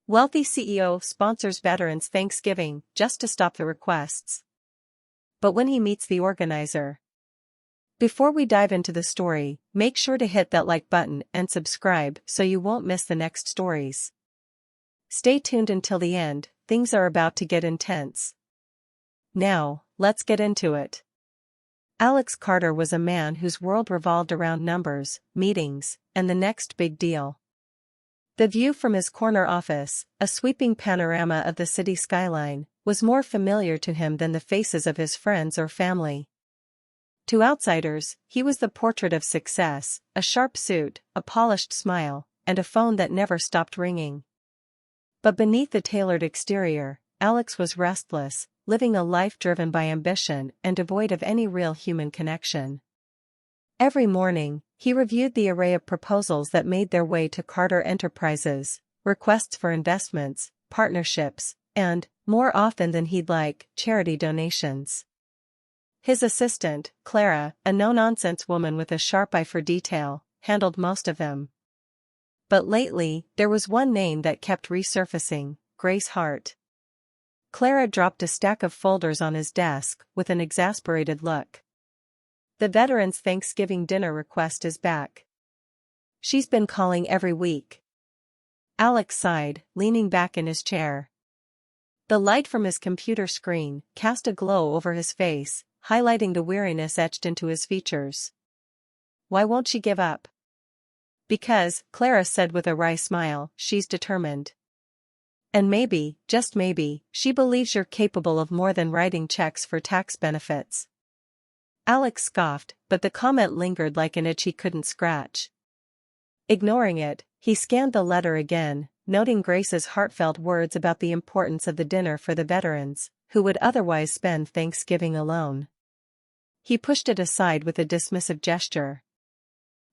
Wealthy CEO sponsors veterans Thanksgiving just to stop the requests. But when he meets the organizer. Before we dive into the story, make sure to hit that like button and subscribe so you won't miss the next stories. Stay tuned until the end, things are about to get intense. Now, let's get into it. Alex Carter was a man whose world revolved around numbers, meetings, and the next big deal. The view from his corner office, a sweeping panorama of the city skyline, was more familiar to him than the faces of his friends or family. To outsiders, he was the portrait of success, a sharp suit, a polished smile, and a phone that never stopped ringing. But beneath the tailored exterior, Alex was restless, living a life driven by ambition and devoid of any real human connection. Every morning, he reviewed the array of proposals that made their way to Carter Enterprises, requests for investments, partnerships, and, more often than he'd like, charity donations. His assistant, Clara, a no-nonsense woman with a sharp eye for detail, handled most of them. But lately, there was one name that kept resurfacing: Grace Hart. Clara dropped a stack of folders on his desk with an exasperated look. The veterans' Thanksgiving dinner request is back. She's been calling every week. Alex sighed, leaning back in his chair. The light from his computer screen cast a glow over his face, highlighting the weariness etched into his features. Why won't she give up? Because, Clara said with a wry smile, she's determined. And maybe, just maybe, she believes you're capable of more than writing checks for tax benefits. Alex scoffed, but the comment lingered like an itch he couldn't scratch. Ignoring it, he scanned the letter again, noting Grace's heartfelt words about the importance of the dinner for the veterans, who would otherwise spend Thanksgiving alone. He pushed it aside with a dismissive gesture.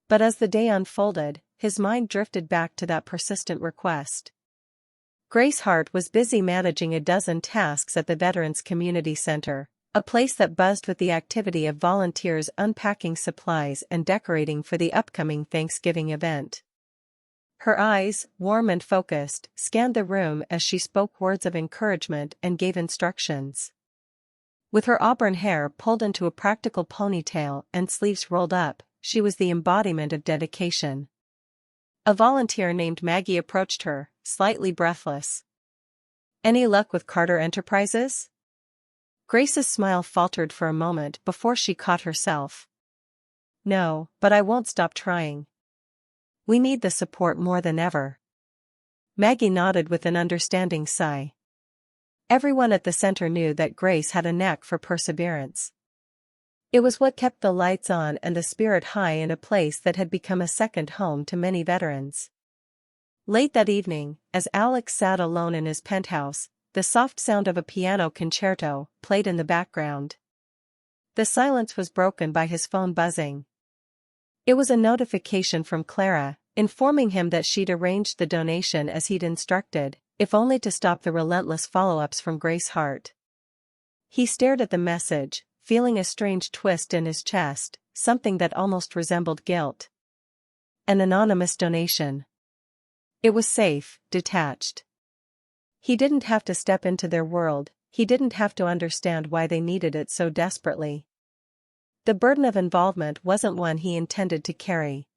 But as the day unfolded, his mind drifted back to that persistent request. Grace Hart was busy managing a dozen tasks at the Veterans Community Center, a place that buzzed with the activity of volunteers unpacking supplies and decorating for the upcoming Thanksgiving event. Her eyes, warm and focused, scanned the room as she spoke words of encouragement and gave instructions. With her auburn hair pulled into a practical ponytail and sleeves rolled up, she was the embodiment of dedication. A volunteer named Maggie approached her, slightly breathless. "Any luck with Carter Enterprises?" Grace's smile faltered for a moment before she caught herself. "No, but I won't stop trying. We need the support more than ever." Maggie nodded with an understanding sigh. Everyone at the center knew that Grace had a knack for perseverance. It was what kept the lights on and the spirit high in a place that had become a second home to many veterans. Late that evening, as Alex sat alone in his penthouse, the soft sound of a piano concerto played in the background. The silence was broken by his phone buzzing. It was a notification from Clara, informing him that she'd arranged the donation as he'd instructed, if only to stop the relentless follow-ups from Grace Hart. He stared at the message, feeling a strange twist in his chest, something that almost resembled guilt. An anonymous donation. It was safe, detached. He didn't have to step into their world, he didn't have to understand why they needed it so desperately. The burden of involvement wasn't one he intended to carry.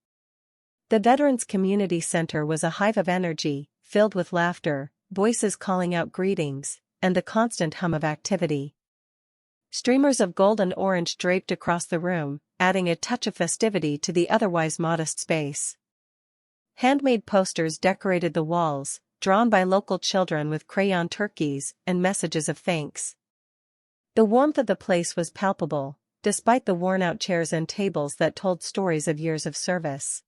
The Veterans Community Center was a hive of energy, filled with laughter, voices calling out greetings, and the constant hum of activity. Streamers of gold and orange draped across the room, adding a touch of festivity to the otherwise modest space. Handmade posters decorated the walls, drawn by local children with crayon turkeys and messages of thanks. The warmth of the place was palpable, despite the worn-out chairs and tables that told stories of years of service.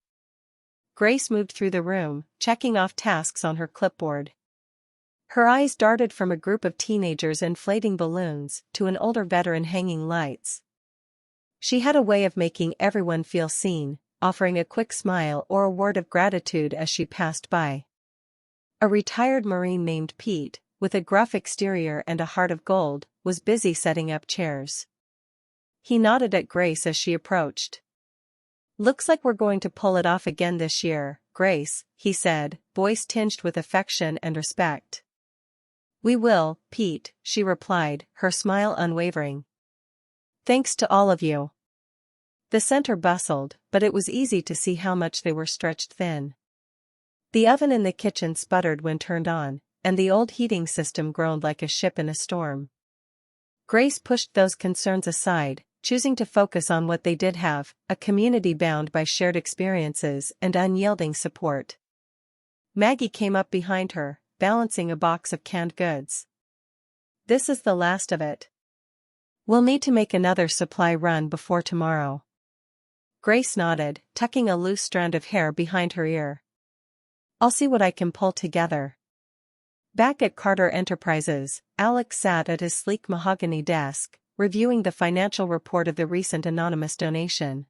Grace moved through the room, checking off tasks on her clipboard. Her eyes darted from a group of teenagers inflating balloons to an older veteran hanging lights. She had a way of making everyone feel seen, offering a quick smile or a word of gratitude as she passed by. A retired Marine named Pete, with a gruff exterior and a heart of gold, was busy setting up chairs. He nodded at Grace as she approached. Looks like we're going to pull it off again this year, Grace, he said, voice tinged with affection and respect. We will, Pete, she replied, her smile unwavering. Thanks to all of you. The center bustled, but it was easy to see how much they were stretched thin. The oven in the kitchen sputtered when turned on, and the old heating system groaned like a ship in a storm. Grace pushed those concerns aside, choosing to focus on what they did have, a community bound by shared experiences and unyielding support. Maggie came up behind her, balancing a box of canned goods. This is the last of it. We'll need to make another supply run before tomorrow. Grace nodded, tucking a loose strand of hair behind her ear. I'll see what I can pull together. Back at Carter Enterprises, Alex sat at his sleek mahogany desk, reviewing the financial report of the recent anonymous donation.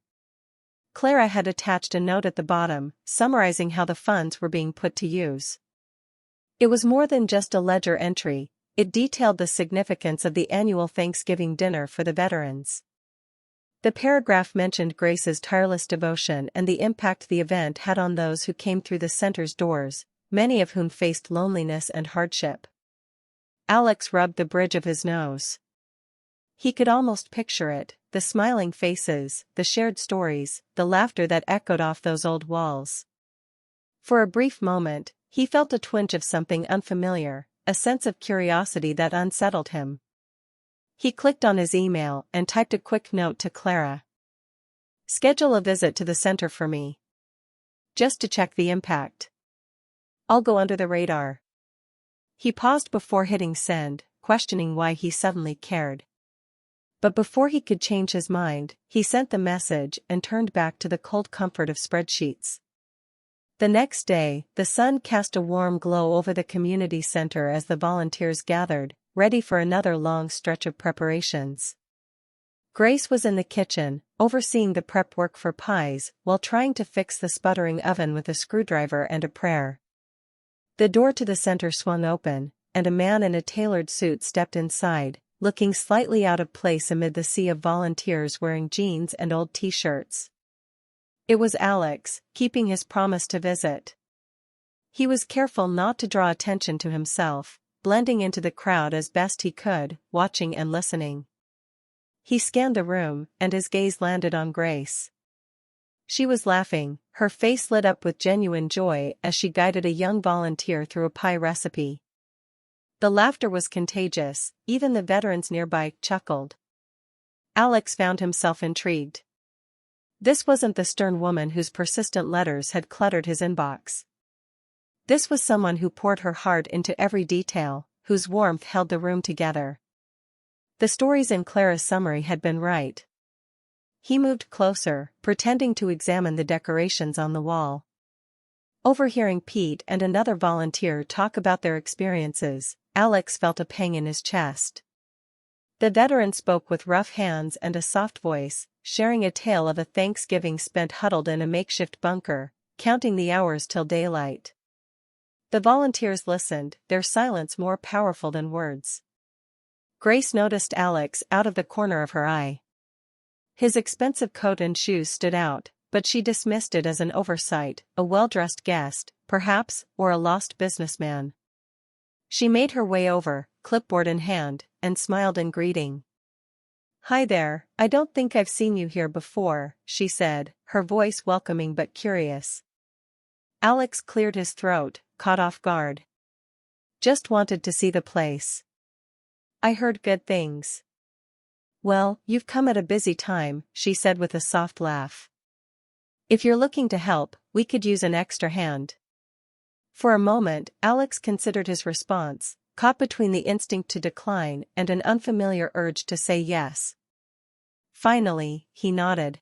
Clara had attached a note at the bottom, summarizing how the funds were being put to use. It was more than just a ledger entry, it detailed the significance of the annual Thanksgiving dinner for the veterans. The paragraph mentioned Grace's tireless devotion and the impact the event had on those who came through the center's doors, many of whom faced loneliness and hardship. Alex rubbed the bridge of his nose. He could almost picture it, the smiling faces, the shared stories, the laughter that echoed off those old walls. For a brief moment, he felt a twinge of something unfamiliar, a sense of curiosity that unsettled him. He clicked on his email and typed a quick note to Clara. Schedule a visit to the center for me. Just to check the impact. I'll go under the radar. He paused before hitting send, questioning why he suddenly cared. But before he could change his mind, he sent the message and turned back to the cold comfort of spreadsheets. The next day, the sun cast a warm glow over the community center as the volunteers gathered, ready for another long stretch of preparations. Grace was in the kitchen, overseeing the prep work for pies, while trying to fix the sputtering oven with a screwdriver and a prayer. The door to the center swung open, and a man in a tailored suit stepped inside, looking slightly out of place amid the sea of volunteers wearing jeans and old t-shirts. It was Alex, keeping his promise to visit. He was careful not to draw attention to himself, blending into the crowd as best he could, watching and listening. He scanned the room, and his gaze landed on Grace. She was laughing, her face lit up with genuine joy as she guided a young volunteer through a pie recipe. The laughter was contagious, even the veterans nearby chuckled. Alex found himself intrigued. This wasn't the stern woman whose persistent letters had cluttered his inbox. This was someone who poured her heart into every detail, whose warmth held the room together. The stories in Clara's summary had been right. He moved closer, pretending to examine the decorations on the wall. Overhearing Pete and another volunteer talk about their experiences, Alex felt a pang in his chest. The veteran spoke with rough hands and a soft voice, sharing a tale of a Thanksgiving spent huddled in a makeshift bunker, counting the hours till daylight. The volunteers listened, their silence more powerful than words. Grace noticed Alex out of the corner of her eye. His expensive coat and shoes stood out, but she dismissed it as an oversight, a well-dressed guest, perhaps, or a lost businessman. She made her way over, clipboard in hand, and smiled in greeting. "Hi there, I don't think I've seen you here before," she said, her voice welcoming but curious. Alex cleared his throat, caught off guard. "Just wanted to see the place. I heard good things." "Well, you've come at a busy time," she said with a soft laugh. "If you're looking to help, we could use an extra hand." For a moment, Alex considered his response, caught between the instinct to decline and an unfamiliar urge to say yes. Finally, he nodded.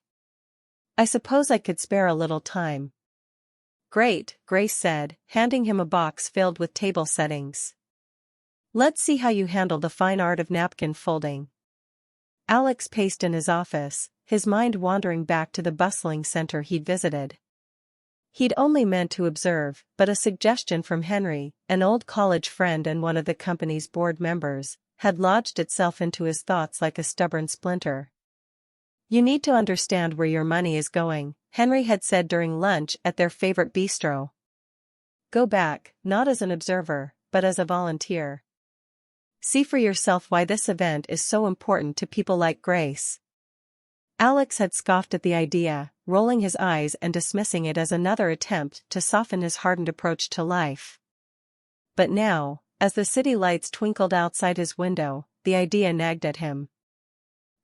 "I suppose I could spare a little time." "Great," Grace said, handing him a box filled with table settings. "Let's see how you handle the fine art of napkin folding." Alex paced in his office, his mind wandering back to the bustling center he'd visited. He'd only meant to observe, but a suggestion from Henry, an old college friend and one of the company's board members, had lodged itself into his thoughts like a stubborn splinter. You need to understand where your money is going, Henry had said during lunch at their favorite bistro. Go back, not as an observer, but as a volunteer. See for yourself why this event is so important to people like Grace. Alex had scoffed at the idea, rolling his eyes and dismissing it as another attempt to soften his hardened approach to life. But now, as the city lights twinkled outside his window, the idea nagged at him.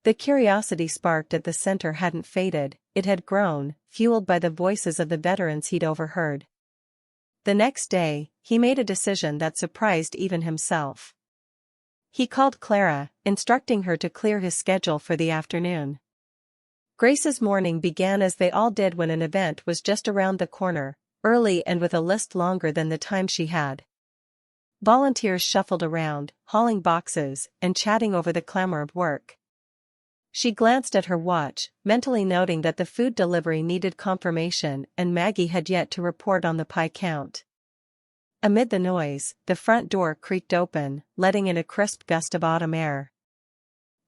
The curiosity sparked at the center hadn't faded, it had grown, fueled by the voices of the veterans he'd overheard. The next day, he made a decision that surprised even himself. He called Clara, instructing her to clear his schedule for the afternoon. Grace's morning began as they all did when an event was just around the corner, early and with a list longer than the time she had. Volunteers shuffled around, hauling boxes, and chatting over the clamor of work. She glanced at her watch, mentally noting that the food delivery needed confirmation and Maggie had yet to report on the pie count. Amid the noise, the front door creaked open, letting in a crisp gust of autumn air.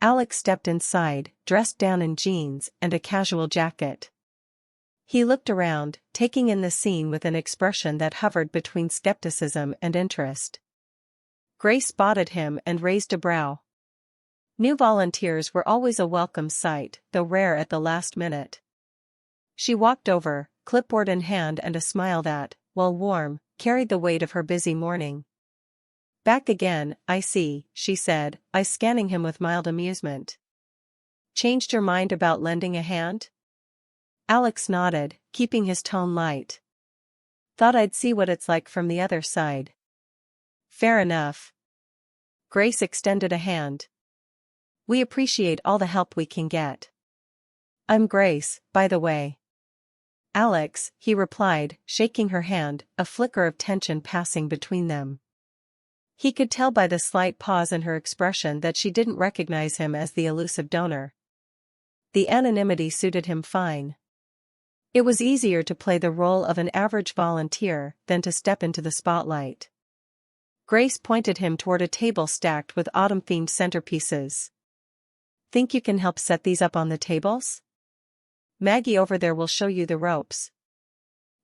Alex stepped inside, dressed down in jeans and a casual jacket. He looked around, taking in the scene with an expression that hovered between skepticism and interest. Grace spotted him and raised a brow. New volunteers were always a welcome sight, though rare at the last minute. She walked over, clipboard in hand and a smile that, while warm, carried the weight of her busy morning. Back again, I see, she said, eyes scanning him with mild amusement. Changed your mind about lending a hand? Alex nodded, keeping his tone light. Thought I'd see what it's like from the other side. Fair enough. Grace extended a hand. We appreciate all the help we can get. I'm Grace, by the way. Alex, he replied, shaking her hand, a flicker of tension passing between them. He could tell by the slight pause in her expression that she didn't recognize him as the elusive donor. The anonymity suited him fine. It was easier to play the role of an average volunteer than to step into the spotlight. Grace pointed him toward a table stacked with autumn-themed centerpieces. Think you can help set these up on the tables? Maggie over there will show you the ropes.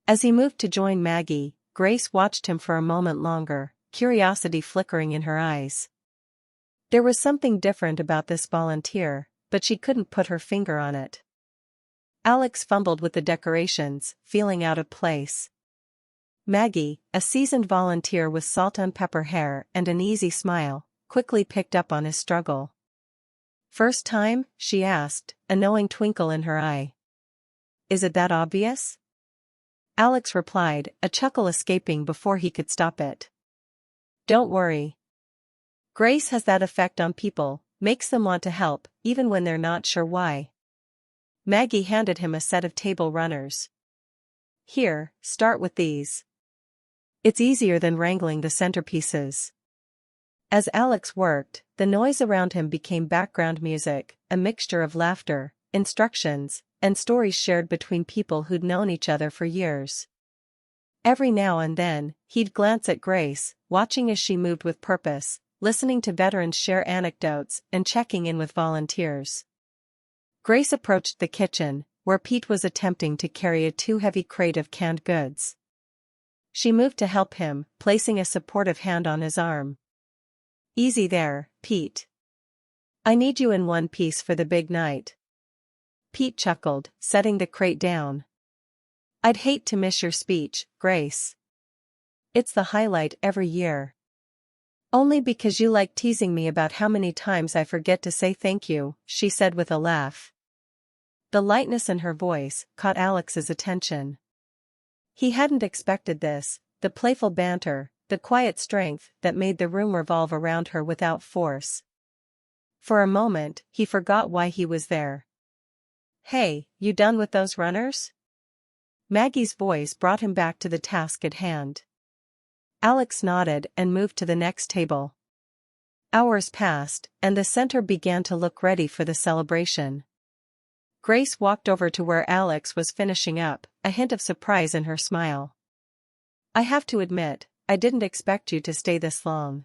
As he moved to join Maggie, Grace watched him for a moment longer, curiosity flickering in her eyes. There was something different about this volunteer, but she couldn't put her finger on it. Alex fumbled with the decorations, feeling out of place. Maggie, a seasoned volunteer with salt and pepper hair and an easy smile, quickly picked up on his struggle. First time? She asked, a knowing twinkle in her eye. Is it that obvious? Alex replied, a chuckle escaping before he could stop it. Don't worry. Grace has that effect on people, makes them want to help, even when they're not sure why. Maggie handed him a set of table runners. Here, start with these. It's easier than wrangling the centerpieces. As Alex worked, the noise around him became background music, a mixture of laughter, instructions, and stories shared between people who'd known each other for years. Every now and then, he'd glance at Grace, watching as she moved with purpose, listening to veterans share anecdotes and checking in with volunteers. Grace approached the kitchen, where Pete was attempting to carry a too-heavy crate of canned goods. She moved to help him, placing a supportive hand on his arm. Easy there, Pete. I need you in one piece for the big night. Pete chuckled, setting the crate down. I'd hate to miss your speech, Grace. It's the highlight every year. Only because you like teasing me about how many times I forget to say thank you, she said with a laugh. The lightness in her voice caught Alex's attention. He hadn't expected this, the playful banter, the quiet strength that made the room revolve around her without force. For a moment, he forgot why he was there. Hey, you done with those runners? Maggie's voice brought him back to the task at hand. Alex nodded and moved to the next table. Hours passed, and the center began to look ready for the celebration. Grace walked over to where Alex was finishing up, a hint of surprise in her smile. I have to admit, I didn't expect you to stay this long.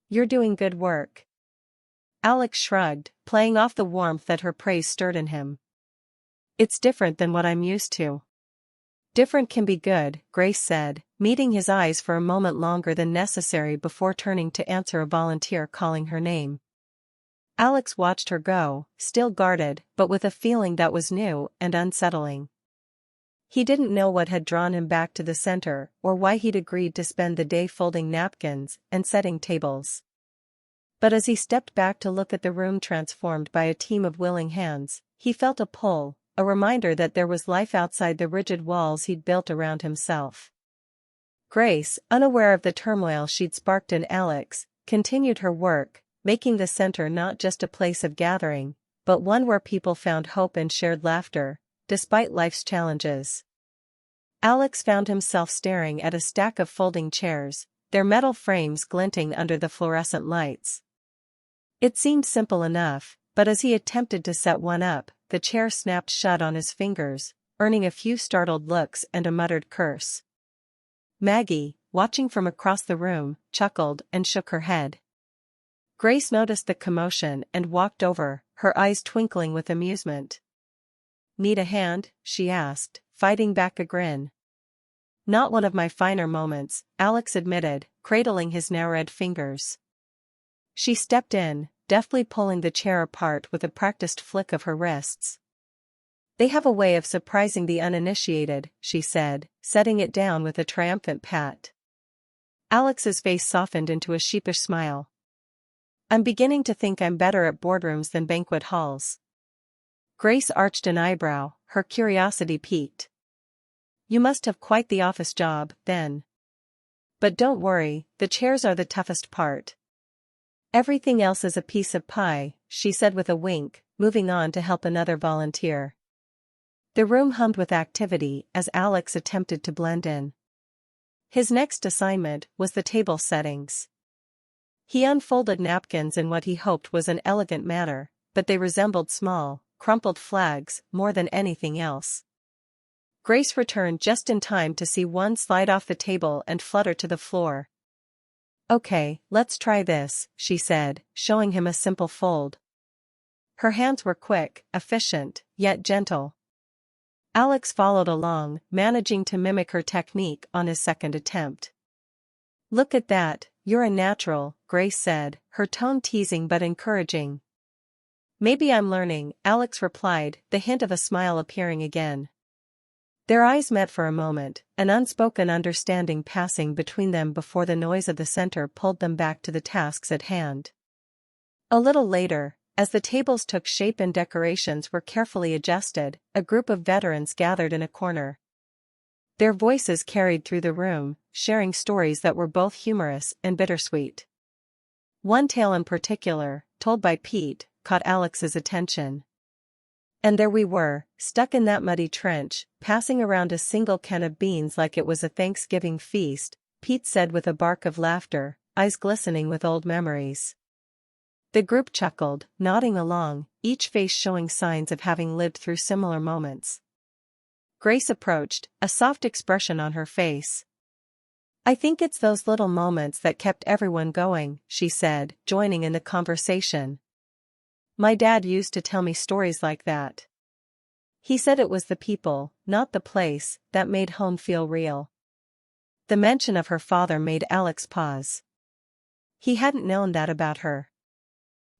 You're doing good work. Alex shrugged, playing off the warmth that her praise stirred in him. It's different than what I'm used to. Different can be good, Grace said, meeting his eyes for a moment longer than necessary before turning to answer a volunteer calling her name. Alex watched her go, still guarded, but with a feeling that was new and unsettling. He didn't know what had drawn him back to the center or why he'd agreed to spend the day folding napkins and setting tables. But as he stepped back to look at the room transformed by a team of willing hands, he felt a pull, a reminder that there was life outside the rigid walls he'd built around himself. Grace, unaware of the turmoil she'd sparked in Alex, continued her work, making the center not just a place of gathering, but one where people found hope and shared laughter, despite life's challenges. Alex found himself staring at a stack of folding chairs, their metal frames glinting under the fluorescent lights. It seemed simple enough, but as he attempted to set one up, the chair snapped shut on his fingers, earning a few startled looks and a muttered curse. Maggie, watching from across the room, chuckled and shook her head. Grace noticed the commotion and walked over, her eyes twinkling with amusement. "Need a hand?" she asked, fighting back a grin. "Not one of my finer moments," Alex admitted, cradling his now red fingers. She stepped in, deftly pulling the chair apart with a practiced flick of her wrists. "They have a way of surprising the uninitiated," she said, setting it down with a triumphant pat. Alex's face softened into a sheepish smile. "I'm beginning to think I'm better at boardrooms than banquet halls." Grace arched an eyebrow, her curiosity piqued. "You must have quite the office job, then. But don't worry, the chairs are the toughest part. Everything else is a piece of pie," she said with a wink, moving on to help another volunteer. The room hummed with activity as Alex attempted to blend in. His next assignment was the table settings. He unfolded napkins in what he hoped was an elegant manner, but they resembled small, crumpled flags more than anything else. Grace returned just in time to see one slide off the table and flutter to the floor. "Okay, let's try this," she said, showing him a simple fold. Her hands were quick, efficient, yet gentle. Alex followed along, managing to mimic her technique on his second attempt. "Look at that, you're a natural," Grace said, her tone teasing but encouraging. "Maybe I'm learning," Alex replied, the hint of a smile appearing again. Their eyes met for a moment, an unspoken understanding passing between them before the noise of the center pulled them back to the tasks at hand. A little later, as the tables took shape and decorations were carefully adjusted, a group of veterans gathered in a corner. Their voices carried through the room, sharing stories that were both humorous and bittersweet. One tale in particular, told by Pete, caught Alex's attention. "And there we were, stuck in that muddy trench, passing around a single can of beans like it was a Thanksgiving feast," Pete said with a bark of laughter, eyes glistening with old memories. The group chuckled, nodding along, each face showing signs of having lived through similar moments. Grace approached, a soft expression on her face. "I think it's those little moments that kept everyone going," she said, joining in the conversation. "My dad used to tell me stories like that. He said it was the people, not the place, that made home feel real." The mention of her father made Alex pause. He hadn't known that about her.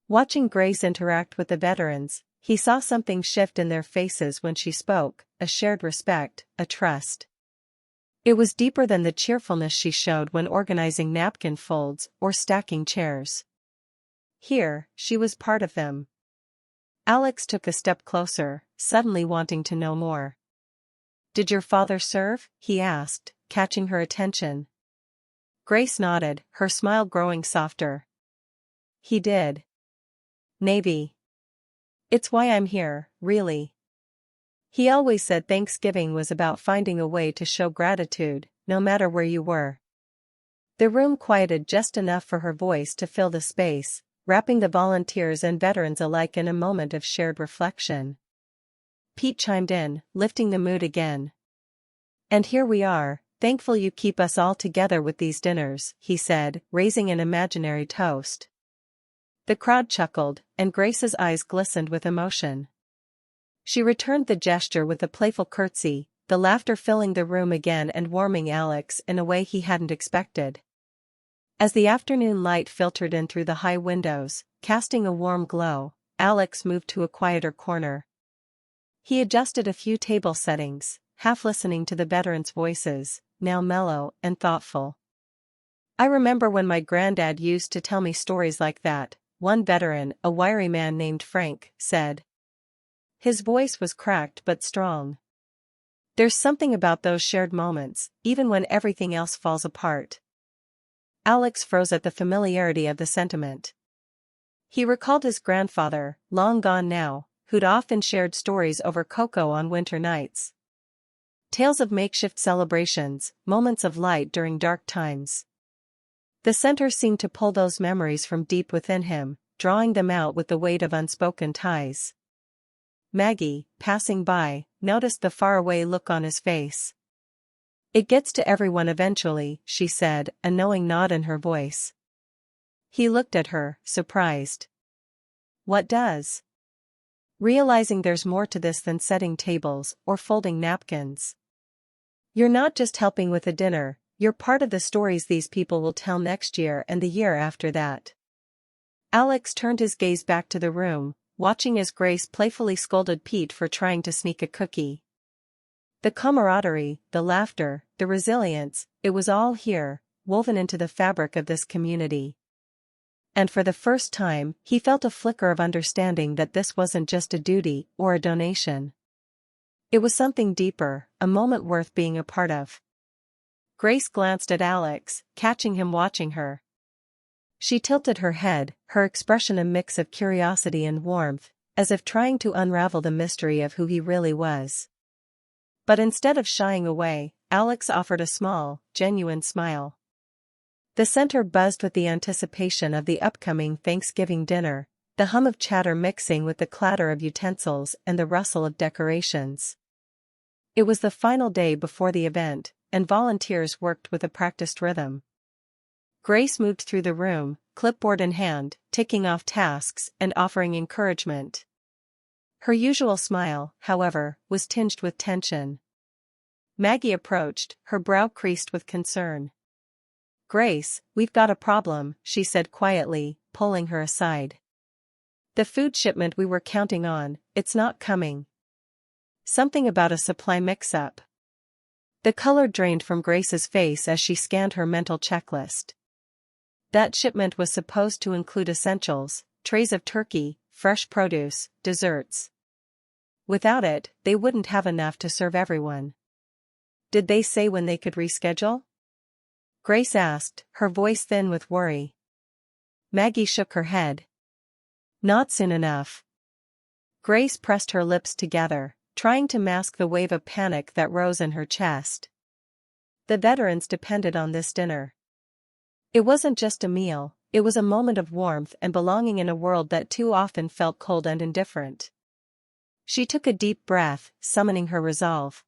Watching Grace interact with the veterans, he saw something shift in their faces when she spoke, a shared respect, a trust. It was deeper than the cheerfulness she showed when organizing napkin folds or stacking chairs. Here, she was part of them. Alex took a step closer, suddenly wanting to know more. "Did your father serve?" he asked, catching her attention. Grace nodded, her smile growing softer. "He did. Navy. It's why I'm here, really. He always said Thanksgiving was about finding a way to show gratitude, no matter where you were." The room quieted just enough for her voice to fill the space, wrapping the volunteers and veterans alike in a moment of shared reflection. Pete chimed in, lifting the mood again. "And here we are, thankful you keep us all together with these dinners," he said, raising an imaginary toast. The crowd chuckled, and Grace's eyes glistened with emotion. She returned the gesture with a playful curtsy, the laughter filling the room again and warming Alex in a way he hadn't expected. As the afternoon light filtered in through the high windows, casting a warm glow, Alex moved to a quieter corner. He adjusted a few table settings, half listening to the veterans' voices, now mellow and thoughtful. "I remember when my granddad used to tell me stories like that," one veteran, a wiry man named Frank, said. His voice was cracked but strong. "There's something about those shared moments, even when everything else falls apart." Alex froze at the familiarity of the sentiment. He recalled his grandfather, long gone now, who'd often shared stories over cocoa on winter nights. Tales of makeshift celebrations, moments of light during dark times. The center seemed to pull those memories from deep within him, drawing them out with the weight of unspoken ties. Maggie, passing by, noticed the faraway look on his face. "It gets to everyone eventually," she said, a knowing nod in her voice. He looked at her, surprised. "What does?" Realizing there's more to this than setting tables or folding napkins. "You're not just helping with a dinner, you're part of the stories these people will tell next year and the year after that." Alex turned his gaze back to the room, watching as Grace playfully scolded Pete for trying to sneak a cookie. The camaraderie, the laughter, the resilience, it was all here, woven into the fabric of this community. And for the first time, he felt a flicker of understanding that this wasn't just a duty or a donation. It was something deeper, a moment worth being a part of. Grace glanced at Alex, catching him watching her. She tilted her head, her expression a mix of curiosity and warmth, as if trying to unravel the mystery of who he really was. But instead of shying away, Alex offered a small, genuine smile. The center buzzed with the anticipation of the upcoming Thanksgiving dinner, the hum of chatter mixing with the clatter of utensils and the rustle of decorations. It was the final day before the event, and volunteers worked with a practiced rhythm. Grace moved through the room, clipboard in hand, ticking off tasks and offering encouragement. Her usual smile, however, was tinged with tension. Maggie approached, her brow creased with concern. "Grace, we've got a problem," she said quietly, pulling her aside. "The food shipment we were counting on, it's not coming." Something about a supply mix-up. The color drained from Grace's face as she scanned her mental checklist. That shipment was supposed to include essentials, trays of turkey, fresh produce, desserts. Without it, they wouldn't have enough to serve everyone. "Did they say when they could reschedule?" Grace asked, her voice thin with worry. Maggie shook her head. "Not soon enough." Grace pressed her lips together, trying to mask the wave of panic that rose in her chest. The veterans depended on this dinner. It wasn't just a meal, it was a moment of warmth and belonging in a world that too often felt cold and indifferent. She took a deep breath, summoning her resolve.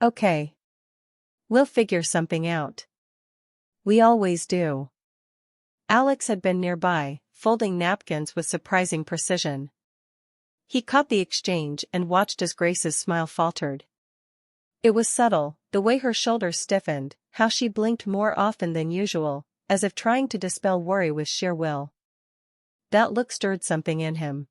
"Okay. We'll figure something out. We always do." Alex had been nearby, folding napkins with surprising precision. He caught the exchange and watched as Grace's smile faltered. It was subtle, the way her shoulders stiffened, how she blinked more often than usual, as if trying to dispel worry with sheer will. That look stirred something in him.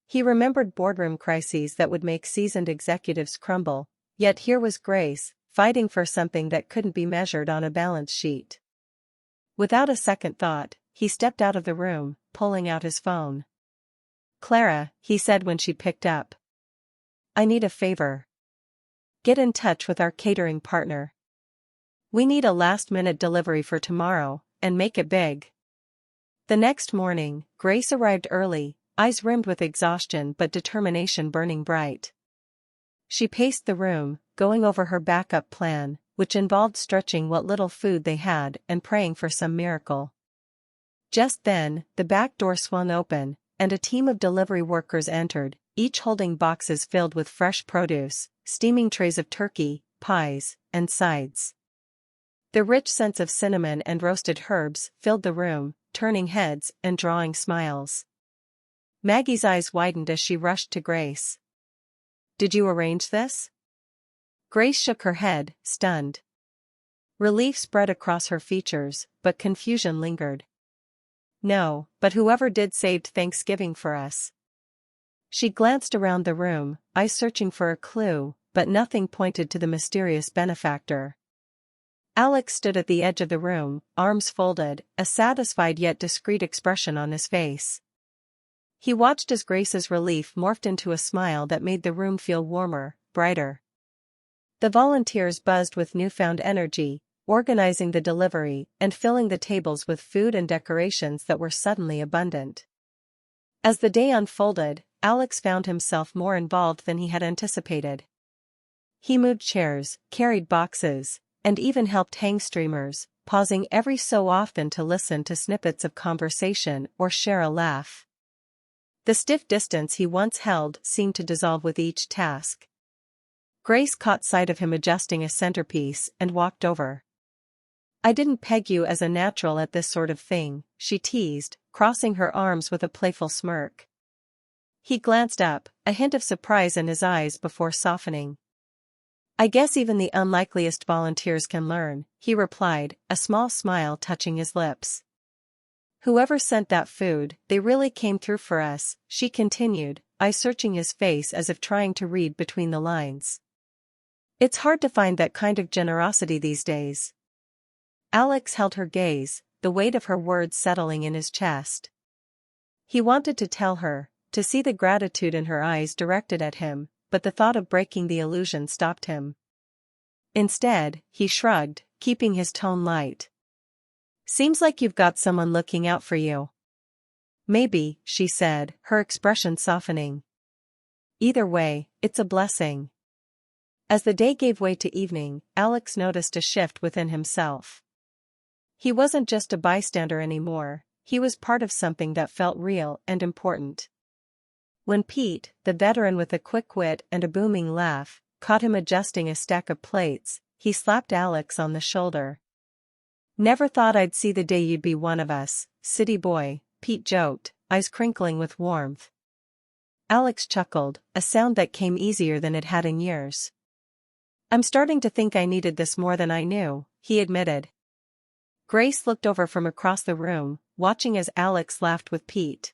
He remembered boardroom crises that would make seasoned executives crumble, yet here was Grace, fighting for something that couldn't be measured on a balance sheet. Without a second thought, he stepped out of the room, pulling out his phone. "Clara," he said when she picked up. "I need a favor. Get in touch with our catering partner. We need a last-minute delivery for tomorrow, and make it big." The next morning, Grace arrived early, eyes rimmed with exhaustion but determination burning bright. She paced the room, going over her backup plan, which involved stretching what little food they had and praying for some miracle. Just then, the back door swung open, and a team of delivery workers entered, each holding boxes filled with fresh produce, steaming trays of turkey, pies, and sides. The rich scents of cinnamon and roasted herbs filled the room, turning heads and drawing smiles. Maggie's eyes widened as she rushed to Grace. "Did you arrange this?" Grace shook her head, stunned. Relief spread across her features, but confusion lingered. "No, but whoever did saved Thanksgiving for us." She glanced around the room, eyes searching for a clue, but nothing pointed to the mysterious benefactor. Alex stood at the edge of the room, arms folded, a satisfied yet discreet expression on his face. He watched as Grace's relief morphed into a smile that made the room feel warmer, brighter. The volunteers buzzed with newfound energy, organizing the delivery and filling the tables with food and decorations that were suddenly abundant. As the day unfolded, Alex found himself more involved than he had anticipated. He moved chairs, carried boxes, and even helped hang streamers, pausing every so often to listen to snippets of conversation or share a laugh. The stiff distance he once held seemed to dissolve with each task. Grace caught sight of him adjusting a centerpiece and walked over. "I didn't peg you as a natural at this sort of thing," she teased, crossing her arms with a playful smirk. He glanced up, a hint of surprise in his eyes before softening. "I guess even the unlikeliest volunteers can learn," he replied, a small smile touching his lips. "Whoever sent that food, they really came through for us," she continued, eyes searching his face as if trying to read between the lines. "It's hard to find that kind of generosity these days." Alex held her gaze, the weight of her words settling in his chest. He wanted to tell her, to see the gratitude in her eyes directed at him, but the thought of breaking the illusion stopped him. Instead, he shrugged, keeping his tone light. "Seems like you've got someone looking out for you." "Maybe," she said, her expression softening. "Either way, it's a blessing." As the day gave way to evening, Alex noticed a shift within himself. He wasn't just a bystander anymore, he was part of something that felt real and important. When Pete, the veteran with a quick wit and a booming laugh, caught him adjusting a stack of plates, he slapped Alex on the shoulder. "Never thought I'd see the day you'd be one of us, city boy," Pete joked, eyes crinkling with warmth. Alex chuckled, a sound that came easier than it had in years. "I'm starting to think I needed this more than I knew," he admitted. Grace looked over from across the room, watching as Alex laughed with Pete.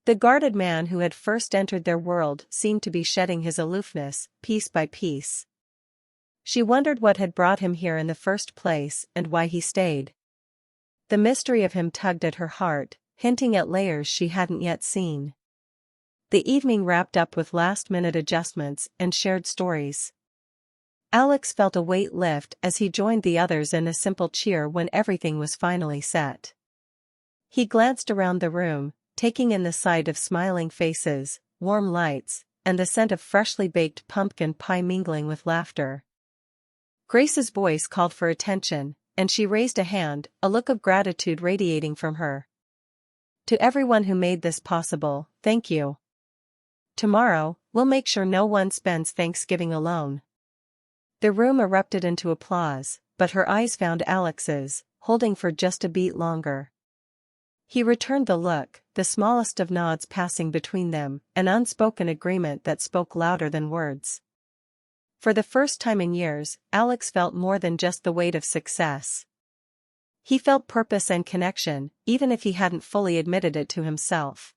The guarded man who had first entered their world seemed to be shedding his aloofness, piece by piece. She wondered what had brought him here in the first place and why he stayed. The mystery of him tugged at her heart, hinting at layers she hadn't yet seen. The evening wrapped up with last-minute adjustments and shared stories. Alex felt a weight lift as he joined the others in a simple cheer when everything was finally set. He glanced around the room, taking in the sight of smiling faces, warm lights, and the scent of freshly baked pumpkin pie mingling with laughter. Grace's voice called for attention, and she raised a hand, a look of gratitude radiating from her. "To everyone who made this possible, thank you. Tomorrow, we'll make sure no one spends Thanksgiving alone." The room erupted into applause, but her eyes found Alex's, holding for just a beat longer. He returned the look, the smallest of nods passing between them, an unspoken agreement that spoke louder than words. For the first time in years, Alex felt more than just the weight of success. He felt purpose and connection, even if he hadn't fully admitted it to himself.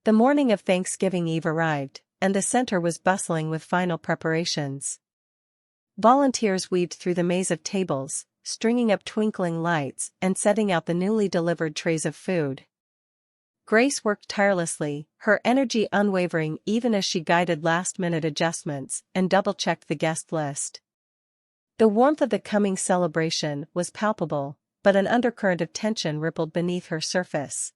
The morning of Thanksgiving Eve arrived, and the center was bustling with final preparations. Volunteers weaved through the maze of tables, stringing up twinkling lights and setting out the newly delivered trays of food. Grace worked tirelessly, her energy unwavering even as she guided last-minute adjustments and double-checked the guest list. The warmth of the coming celebration was palpable, but an undercurrent of tension rippled beneath her surface.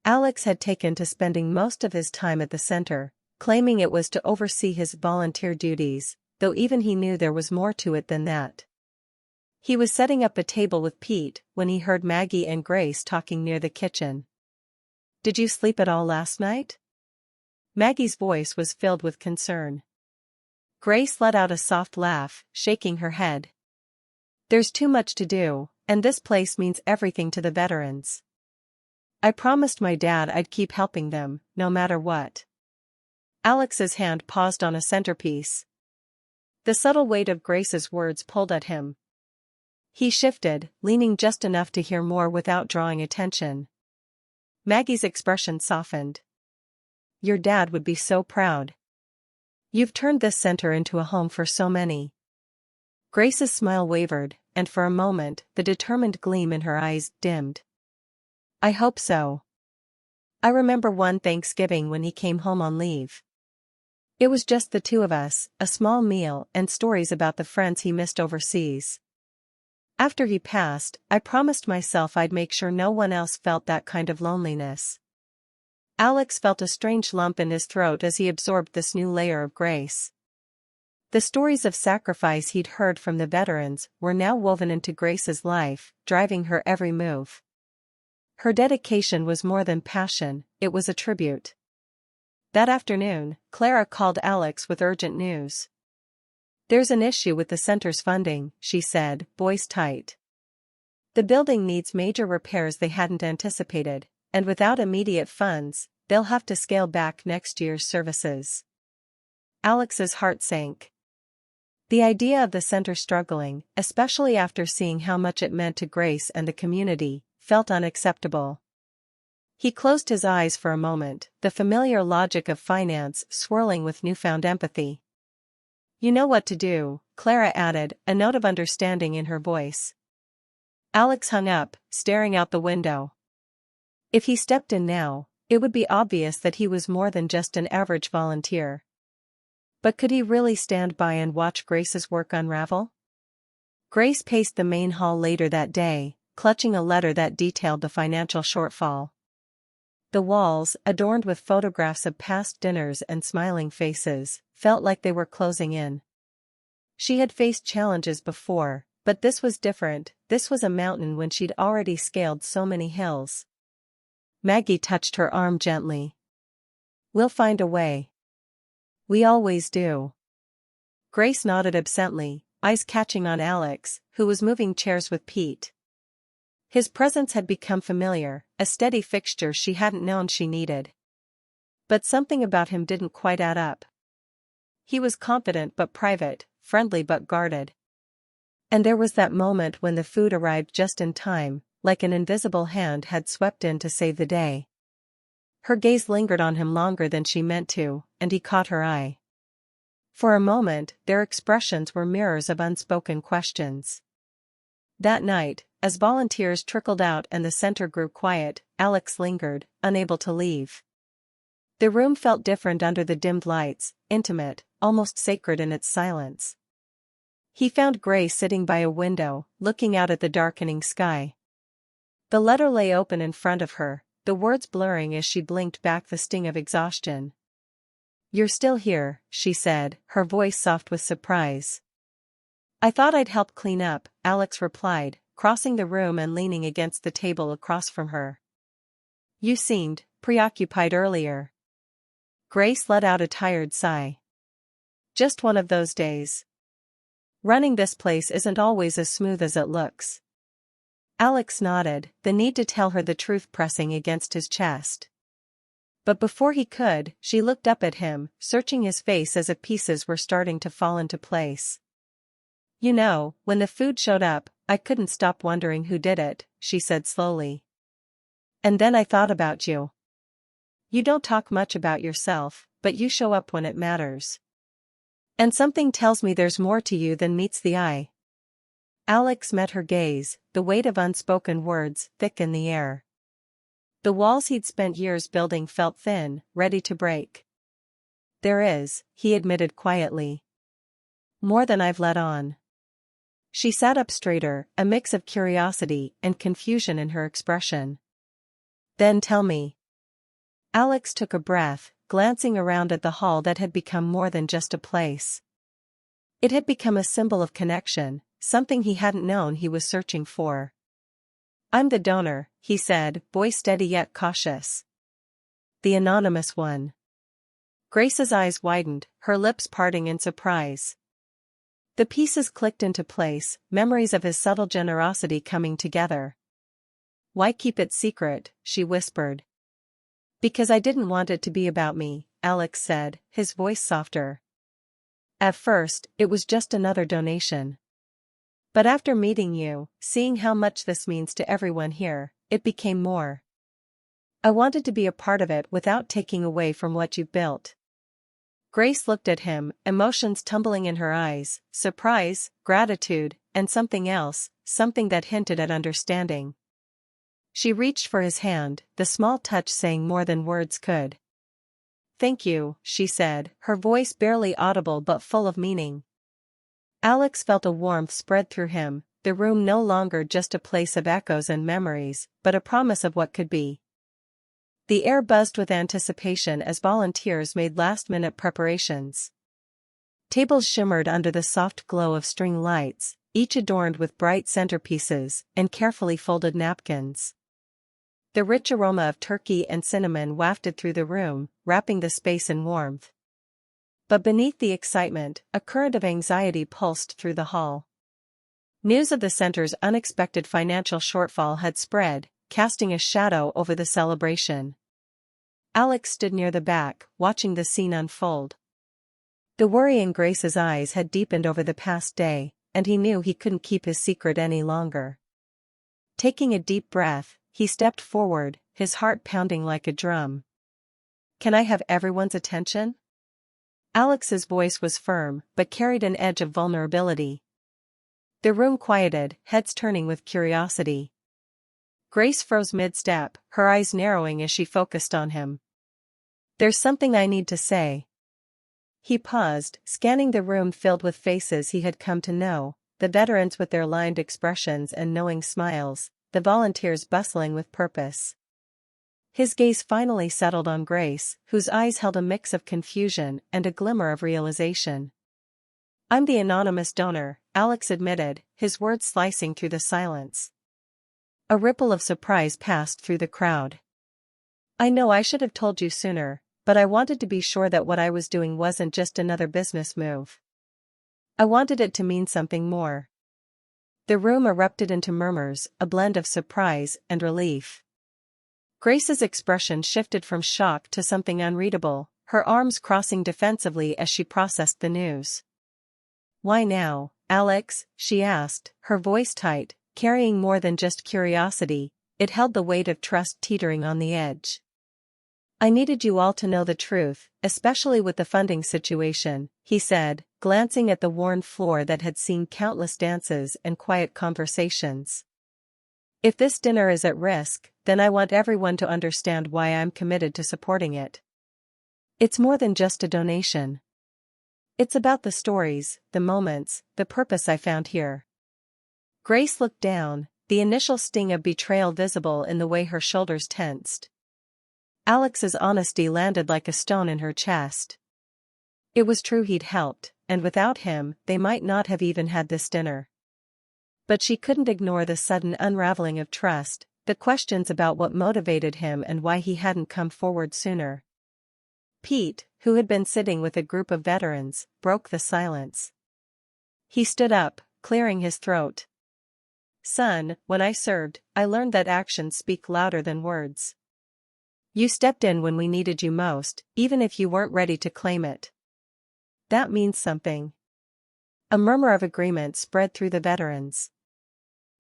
Alex had taken to spending most of his time at the center, claiming it was to oversee his volunteer duties, though even he knew there was more to it than that. He was setting up a table with Pete when he heard Maggie and Grace talking near the kitchen. "Did you sleep at all last night?" Maggie's voice was filled with concern. Grace let out a soft laugh, shaking her head. "There's too much to do, And this place means everything to the veterans. I promised my dad I'd keep helping them, no matter what. Alex's hand paused on a centerpiece. The subtle weight of Grace's words pulled at him. He shifted, leaning just enough to hear more without drawing attention. Maggie's expression softened. Your dad would be so proud. You've turned this center into a home for so many. Grace's smile wavered, and for a moment, the determined gleam in her eyes dimmed. I hope so. I remember one Thanksgiving when he came home on leave. It was just the two of us, a small meal and stories about the friends he missed overseas. After he passed, I promised myself I'd make sure no one else felt that kind of loneliness. Alex felt a strange lump in his throat as he absorbed this new layer of Grace. The stories of sacrifice he'd heard from the veterans were now woven into Grace's life, driving her every move. Her dedication was more than passion, it was a tribute. That afternoon, Clara called Alex with urgent news. There's an issue with the center's funding, she said, voice tight. The building needs major repairs they hadn't anticipated, and without immediate funds, they'll have to scale back next year's services. Alex's heart sank. The idea of the center struggling, especially after seeing how much it meant to Grace and the community, felt unacceptable. He closed his eyes for a moment, the familiar logic of finance swirling with newfound empathy. You know what to do, Clara added, a note of understanding in her voice. Alex hung up, staring out the window. If he stepped in now, it would be obvious that he was more than just an average volunteer. But could he really stand by and watch Grace's work unravel? Grace paced the main hall later that day, clutching a letter that detailed the financial shortfall. The walls, adorned with photographs of past dinners and smiling faces, felt like they were closing in. She had faced challenges before, but this was different. This was a mountain when she'd already scaled so many hills. Maggie touched her arm gently. We'll find a way. We always do. Grace nodded absently, eyes catching on Alex, who was moving chairs with Pete. His presence had become familiar, a steady fixture she hadn't known she needed. But something about him didn't quite add up. He was confident but private, friendly but guarded. And there was that moment when the food arrived just in time, like an invisible hand had swept in to save the day. Her gaze lingered on him longer than she meant to, and he caught her eye. For a moment, their expressions were mirrors of unspoken questions. That night, as volunteers trickled out and the center grew quiet, Alex lingered, unable to leave. The room felt different under the dimmed lights, intimate, almost sacred in its silence. He found Grace sitting by a window, looking out at the darkening sky. The letter lay open in front of her, the words blurring as she blinked back the sting of exhaustion. You're still here, she said, her voice soft with surprise. I thought I'd help clean up, Alex replied, crossing the room and leaning against the table across from her. You seemed preoccupied earlier. Grace let out a tired sigh. Just one of those days. Running this place isn't always as smooth as it looks. Alex nodded, the need to tell her the truth pressing against his chest. But before he could, she looked up at him, searching his face as if pieces were starting to fall into place. You know, when the food showed up, I couldn't stop wondering who did it, she said slowly. And then I thought about you. You don't talk much about yourself, but you show up when it matters. And something tells me there's more to you than meets the eye. Alex met her gaze, the weight of unspoken words thick in the air. The walls he'd spent years building felt thin, ready to break. There is, he admitted quietly. More than I've let on. She sat up straighter, a mix of curiosity and confusion in her expression. Then tell me. Alex took a breath, glancing around at the hall that had become more than just a place. It had become a symbol of connection, something he hadn't known he was searching for. I'm the donor, he said, voice steady yet cautious. The anonymous one. Grace's eyes widened, her lips parting in surprise. The pieces clicked into place, memories of his subtle generosity coming together. "Why keep it secret?" she whispered. "Because I didn't want it to be about me," Alex said, his voice softer. "At first, it was just another donation. But after meeting you, seeing how much this means to everyone here, it became more. I wanted to be a part of it without taking away from what you've built." Grace looked at him, emotions tumbling in her eyes, surprise, gratitude, and something else, something that hinted at understanding. She reached for his hand, the small touch saying more than words could. "Thank you," she said, her voice barely audible but full of meaning. Alex felt a warmth spread through him, the room no longer just a place of echoes and memories, but a promise of what could be. The air buzzed with anticipation as volunteers made last-minute preparations. Tables shimmered under the soft glow of string lights, each adorned with bright centerpieces and carefully folded napkins. The rich aroma of turkey and cinnamon wafted through the room, wrapping the space in warmth. But beneath the excitement, a current of anxiety pulsed through the hall. News of the center's unexpected financial shortfall had spread, casting a shadow over the celebration. Alex stood near the back, watching the scene unfold. The worry in Grace's eyes had deepened over the past day, and he knew he couldn't keep his secret any longer. Taking a deep breath, he stepped forward, his heart pounding like a drum. "Can I have everyone's attention?" Alex's voice was firm, but carried an edge of vulnerability. The room quieted, heads turning with curiosity. Grace froze mid-step, her eyes narrowing as she focused on him. "There's something I need to say." He paused, scanning the room filled with faces he had come to know, the veterans with their lined expressions and knowing smiles, the volunteers bustling with purpose. His gaze finally settled on Grace, whose eyes held a mix of confusion and a glimmer of realization. "I'm the anonymous donor," Alex admitted, his words slicing through the silence. A ripple of surprise passed through the crowd. "I know I should have told you sooner, but I wanted to be sure that what I was doing wasn't just another business move. I wanted it to mean something more." The room erupted into murmurs, a blend of surprise and relief. Grace's expression shifted from shock to something unreadable, her arms crossing defensively as she processed the news. "Why now, Alex?" she asked, her voice tight, carrying more than just curiosity, it held the weight of trust teetering on the edge. "I needed you all to know the truth, especially with the funding situation," he said, glancing at the worn floor that had seen countless dances and quiet conversations. "If this dinner is at risk, then I want everyone to understand why I'm committed to supporting it. It's more than just a donation. It's about the stories, the moments, the purpose I found here." Grace looked down, the initial sting of betrayal visible in the way her shoulders tensed. Alex's honesty landed like a stone in her chest. It was true he'd helped, and without him, they might not have even had this dinner. But she couldn't ignore the sudden unraveling of trust, the questions about what motivated him and why he hadn't come forward sooner. Pete, who had been sitting with a group of veterans, broke the silence. He stood up, clearing his throat. "Son, when I served, I learned that actions speak louder than words. You stepped in when we needed you most, even if you weren't ready to claim it. That means something." A murmur of agreement spread through the veterans.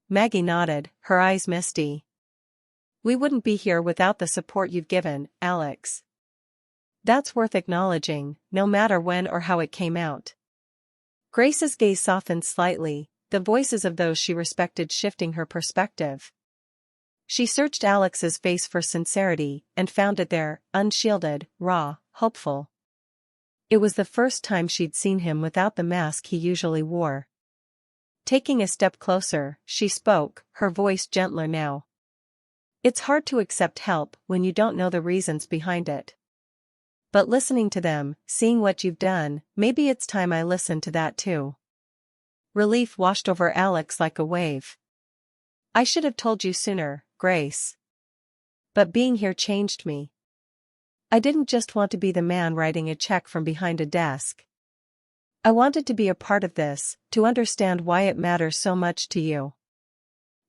Maggie nodded, her eyes misty. "We wouldn't be here without the support you've given, Alex. That's worth acknowledging, no matter when or how it came out." Grace's gaze softened slightly, the voices of those she respected shifting her perspective. She searched Alex's face for sincerity, and found it there, unshielded, raw, hopeful. It was the first time she'd seen him without the mask he usually wore. Taking a step closer, she spoke, her voice gentler now. "It's hard to accept help when you don't know the reasons behind it. But listening to them, seeing what you've done, maybe it's time I listen to that too." Relief washed over Alex like a wave. "I should have told you sooner, Grace. But being here changed me. I didn't just want to be the man writing a check from behind a desk. I wanted to be a part of this, to understand why it matters so much to you.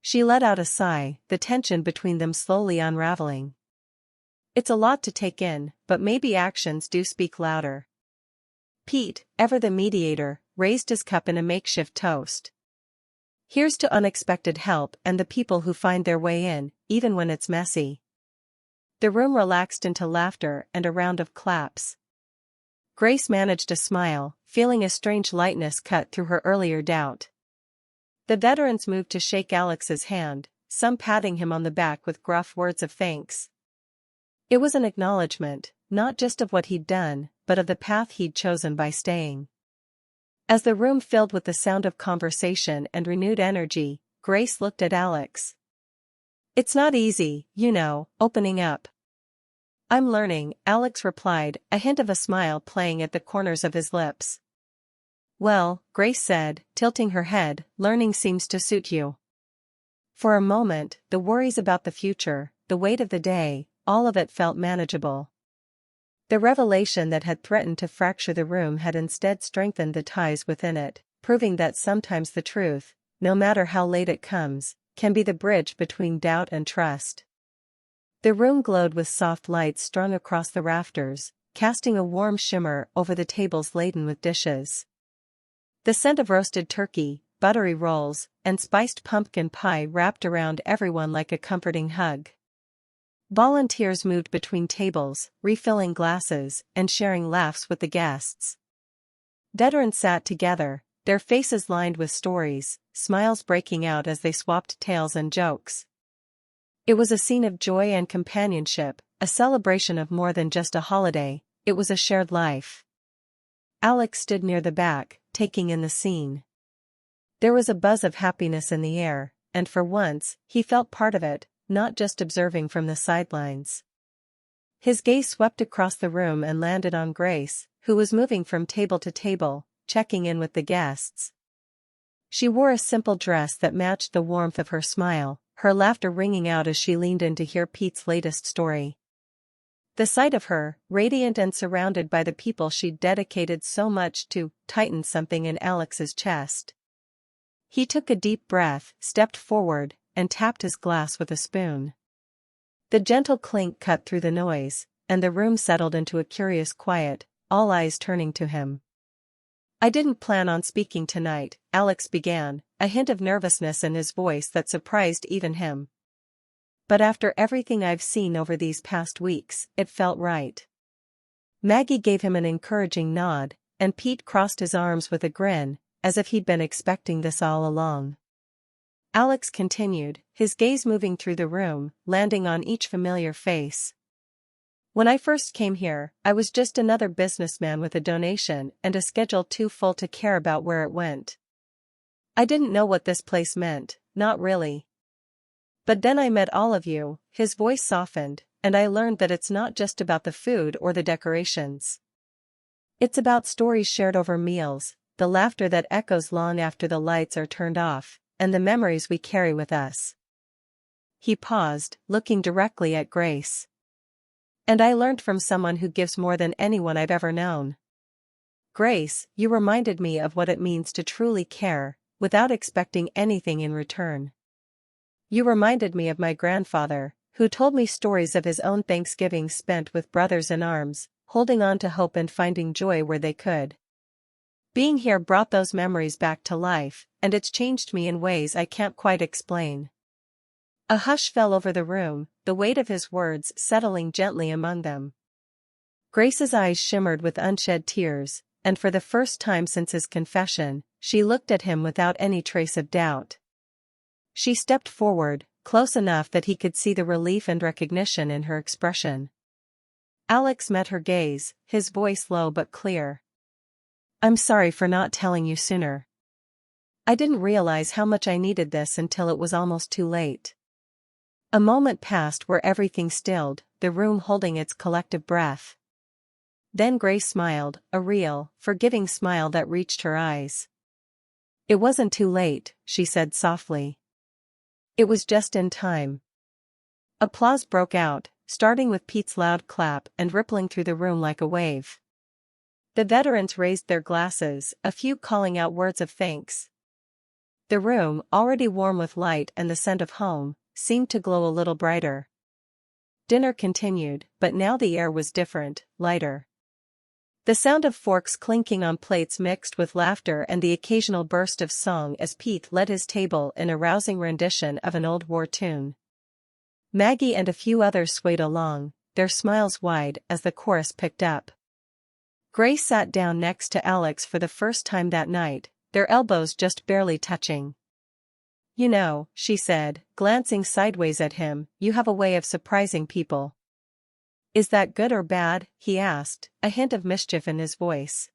She let out a sigh, the tension between them slowly unraveling. It's a lot to take in, but maybe actions do speak louder. Pete, ever the mediator, raised his cup in a makeshift toast. Here's to unexpected help and the people who find their way in, even when it's messy. The room relaxed into laughter and a round of claps. Grace managed a smile, feeling a strange lightness cut through her earlier doubt. The veterans moved to shake Alex's hand, some patting him on the back with gruff words of thanks. It was an acknowledgement, not just of what he'd done, but of the path he'd chosen by staying. As the room filled with the sound of conversation and renewed energy, Grace looked at Alex. It's not easy, you know, opening up. I'm learning, Alex replied, a hint of a smile playing at the corners of his lips. Well, Grace said, tilting her head, learning seems to suit you. For a moment, the worries about the future, the weight of the day, all of it felt manageable. The revelation that had threatened to fracture the room had instead strengthened the ties within it, proving that sometimes the truth, no matter how late it comes, can be the bridge between doubt and trust. The room glowed with soft lights strung across the rafters, casting a warm shimmer over the tables laden with dishes. The scent of roasted turkey, buttery rolls, and spiced pumpkin pie wrapped around everyone like a comforting hug. Volunteers moved between tables, refilling glasses, and sharing laughs with the guests. Veterans sat together, their faces lined with stories, smiles breaking out as they swapped tales and jokes. It was a scene of joy and companionship, a celebration of more than just a holiday, it was a shared life. Alex stood near the back, taking in the scene. There was a buzz of happiness in the air, and for once, he felt part of it, not just observing from the sidelines. His gaze swept across the room and landed on Grace, who was moving from table to table, checking in with the guests. She wore a simple dress that matched the warmth of her smile, her laughter ringing out as she leaned in to hear Pete's latest story. The sight of her, radiant and surrounded by the people she'd dedicated so much to, tightened something in Alex's chest. He took a deep breath, stepped forward, and tapped his glass with a spoon. The gentle clink cut through the noise, and the room settled into a curious quiet, all eyes turning to him. I didn't plan on speaking tonight, Alex began, a hint of nervousness in his voice that surprised even him. But after everything I've seen over these past weeks, it felt right. Maggie gave him an encouraging nod, and Pete crossed his arms with a grin, as if he'd been expecting this all along. Alex continued, his gaze moving through the room, landing on each familiar face. When I first came here, I was just another businessman with a donation and a schedule too full to care about where it went. I didn't know what this place meant, not really. But then I met all of you, his voice softened, and I learned that it's not just about the food or the decorations. It's about stories shared over meals, the laughter that echoes long after the lights are turned off, and the memories we carry with us. He paused, looking directly at Grace. And I learned from someone who gives more than anyone I've ever known. Grace, you reminded me of what it means to truly care, without expecting anything in return. You reminded me of my grandfather, who told me stories of his own Thanksgivings spent with brothers in arms, holding on to hope and finding joy where they could. Being here brought those memories back to life, and it's changed me in ways I can't quite explain. A hush fell over the room, the weight of his words settling gently among them. Grace's eyes shimmered with unshed tears, and for the first time since his confession, she looked at him without any trace of doubt. She stepped forward, close enough that he could see the relief and recognition in her expression. Alex met her gaze, his voice low but clear. I'm sorry for not telling you sooner. I didn't realize how much I needed this until it was almost too late. A moment passed where everything stilled, the room holding its collective breath. Then Grace smiled, a real, forgiving smile that reached her eyes. It wasn't too late, she said softly. It was just in time. Applause broke out, starting with Pete's loud clap and rippling through the room like a wave. The veterans raised their glasses, a few calling out words of thanks. The room, already warm with light and the scent of home, seemed to glow a little brighter. Dinner continued, but now the air was different, lighter. The sound of forks clinking on plates mixed with laughter and the occasional burst of song as Pete led his table in a rousing rendition of an old war tune. Maggie and a few others swayed along, their smiles wide as the chorus picked up. Grace sat down next to Alex for the first time that night, their elbows just barely touching. "You know," she said, glancing sideways at him, "you have a way of surprising people." "Is that good or bad?" he asked, a hint of mischief in his voice.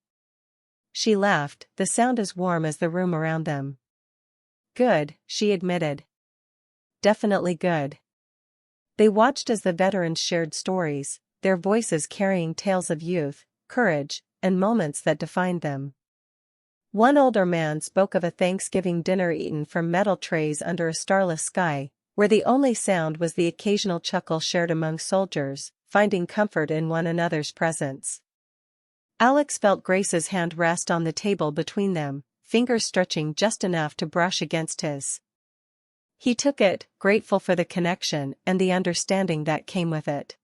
She laughed, the sound as warm as the room around them. "Good," she admitted. "Definitely good." They watched as the veterans shared stories, their voices carrying tales of youth, courage, and moments that defined them. One older man spoke of a Thanksgiving dinner eaten from metal trays under a starless sky, where the only sound was the occasional chuckle shared among soldiers, finding comfort in one another's presence. Alex felt Grace's hand rest on the table between them, fingers stretching just enough to brush against his. He took it, grateful for the connection and the understanding that came with it.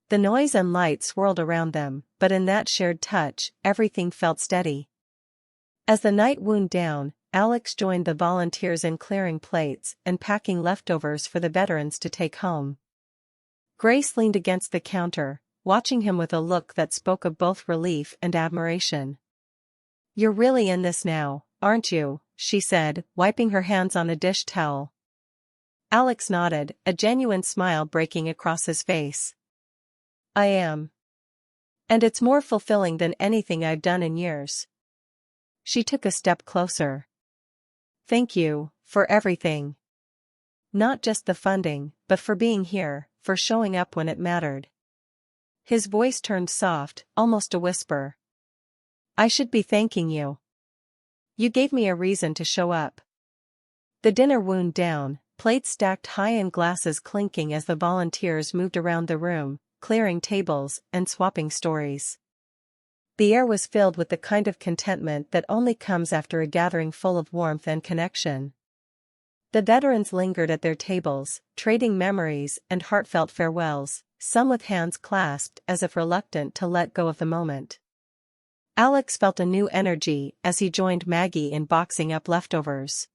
The noise and light swirled around them, but in that shared touch, everything felt steady. As the night wound down, Alex joined the volunteers in clearing plates and packing leftovers for the veterans to take home. Grace leaned against the counter, watching him with a look that spoke of both relief and admiration. "You're really in this now, aren't you?" she said, wiping her hands on a dish towel. Alex nodded, a genuine smile breaking across his face. "I am. And it's more fulfilling than anything I've done in years." She took a step closer. "Thank you, for everything. Not just the funding, but for being here, for showing up when it mattered." His voice turned soft, almost a whisper. "I should be thanking you. You gave me a reason to show up." The dinner wound down, plates stacked high and glasses clinking as the volunteers moved around the room, clearing tables and swapping stories. The air was filled with the kind of contentment that only comes after a gathering full of warmth and connection. The veterans lingered at their tables, trading memories and heartfelt farewells, some with hands clasped as if reluctant to let go of the moment. Alex felt a new energy as he joined Maggie in boxing up leftovers.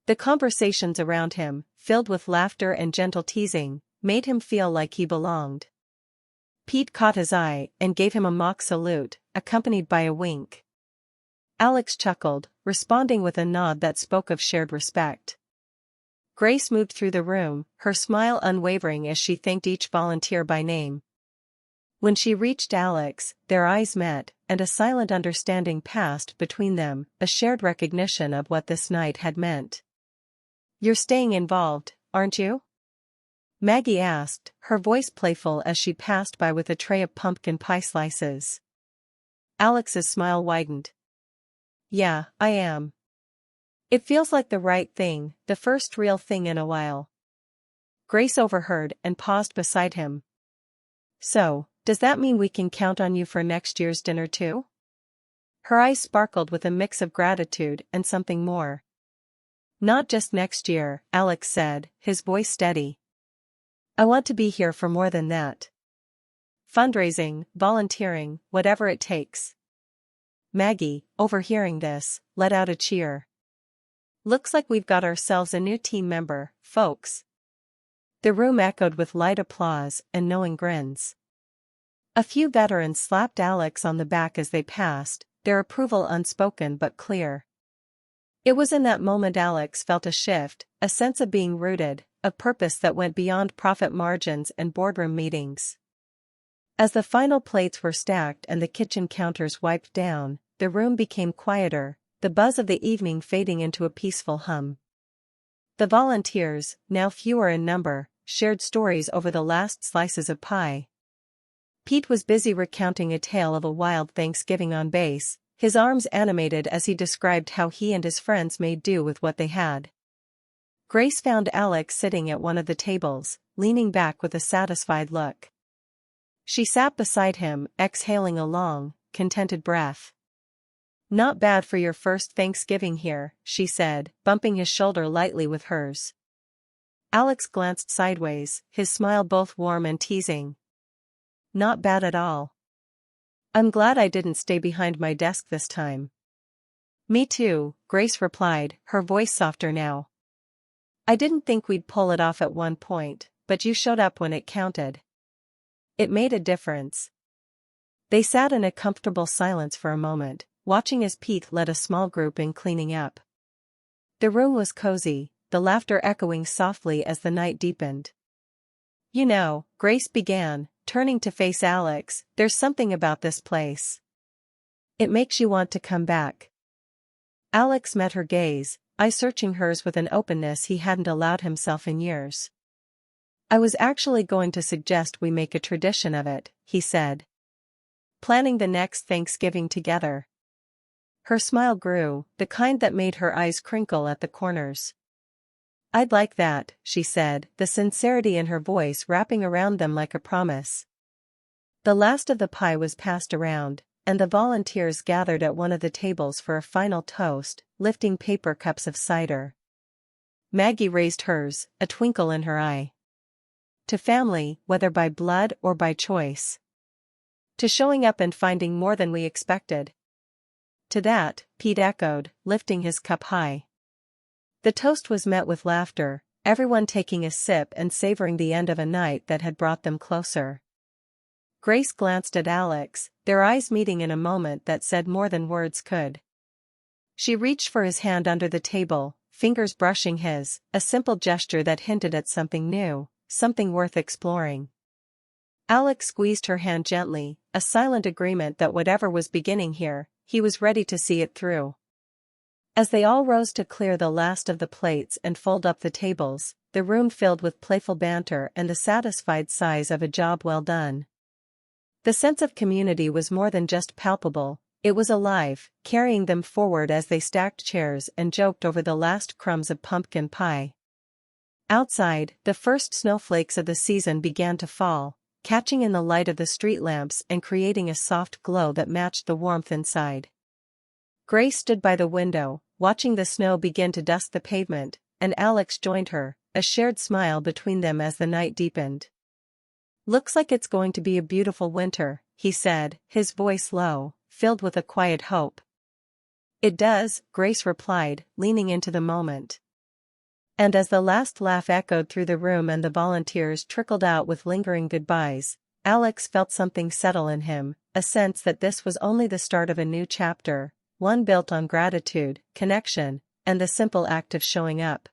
The conversations around him, filled with laughter and gentle teasing, made him feel like he belonged. Pete caught his eye and gave him a mock salute, accompanied by a wink. Alex chuckled, responding with a nod that spoke of shared respect. Grace moved through the room, her smile unwavering as she thanked each volunteer by name. When she reached Alex, their eyes met, and a silent understanding passed between them, a shared recognition of what this night had meant. "You're staying involved, aren't you?" Maggie asked, her voice playful as she passed by with a tray of pumpkin pie slices. Alex's smile widened. "Yeah, I am. It feels like the right thing, the first real thing in a while." Grace overheard and paused beside him. "So, does that mean we can count on you for next year's dinner too?" Her eyes sparkled with a mix of gratitude and something more. "Not just next year," Alex said, his voice steady. "I want to be here for more than that. Fundraising, volunteering, whatever it takes." Maggie, overhearing this, let out a cheer. "Looks like we've got ourselves a new team member, folks." The room echoed with light applause and knowing grins. A few veterans slapped Alex on the back as they passed, their approval unspoken but clear. It was in that moment Alex felt a shift, a sense of being rooted, a purpose that went beyond profit margins and boardroom meetings. As the final plates were stacked and the kitchen counters wiped down, the room became quieter, the buzz of the evening fading into a peaceful hum. The volunteers, now fewer in number, shared stories over the last slices of pie. Pete was busy recounting a tale of a wild Thanksgiving on base, his arms animated as he described how he and his friends made do with what they had. Grace found Alex sitting at one of the tables, leaning back with a satisfied look. She sat beside him, exhaling a long, contented breath. "Not bad for your first Thanksgiving here," she said, bumping his shoulder lightly with hers. Alex glanced sideways, his smile both warm and teasing. "Not bad at all. I'm glad I didn't stay behind my desk this time." "Me too," Grace replied, her voice softer now. "I didn't think we'd pull it off at one point, but you showed up when it counted. It made a difference." They sat in a comfortable silence for a moment, watching as Pete led a small group in cleaning up. The room was cozy, the laughter echoing softly as the night deepened. "You know," Grace began, turning to face Alex, "there's something about this place. It makes you want to come back." Alex met her gaze, eyes searching hers with an openness he hadn't allowed himself in years. "I was actually going to suggest we make a tradition of it," he said. "Planning the next Thanksgiving together." Her smile grew, the kind that made her eyes crinkle at the corners. "I'd like that," she said, the sincerity in her voice wrapping around them like a promise. The last of the pie was passed around, and the volunteers gathered at one of the tables for a final toast, lifting paper cups of cider. Maggie raised hers, a twinkle in her eye. "To family, whether by blood or by choice. To showing up and finding more than we expected." "To that," Pete echoed, lifting his cup high. The toast was met with laughter, everyone taking a sip and savoring the end of a night that had brought them closer. Grace glanced at Alex, their eyes meeting in a moment that said more than words could. She reached for his hand under the table, fingers brushing his, a simple gesture that hinted at something new, something worth exploring. Alex squeezed her hand gently, a silent agreement that whatever was beginning here, he was ready to see it through. As they all rose to clear the last of the plates and fold up the tables, the room filled with playful banter and the satisfied sighs of a job well done. The sense of community was more than just palpable, it was alive, carrying them forward as they stacked chairs and joked over the last crumbs of pumpkin pie. Outside, the first snowflakes of the season began to fall, catching in the light of the street lamps and creating a soft glow that matched the warmth inside. Grace stood by the window, watching the snow begin to dust the pavement, and Alex joined her, a shared smile between them as the night deepened. "Looks like it's going to be a beautiful winter," he said, his voice low, filled with a quiet hope. "It does," Grace replied, leaning into the moment. And as the last laugh echoed through the room and the volunteers trickled out with lingering goodbyes, Alex felt something settle in him, a sense that this was only the start of a new chapter, one built on gratitude, connection, and the simple act of showing up.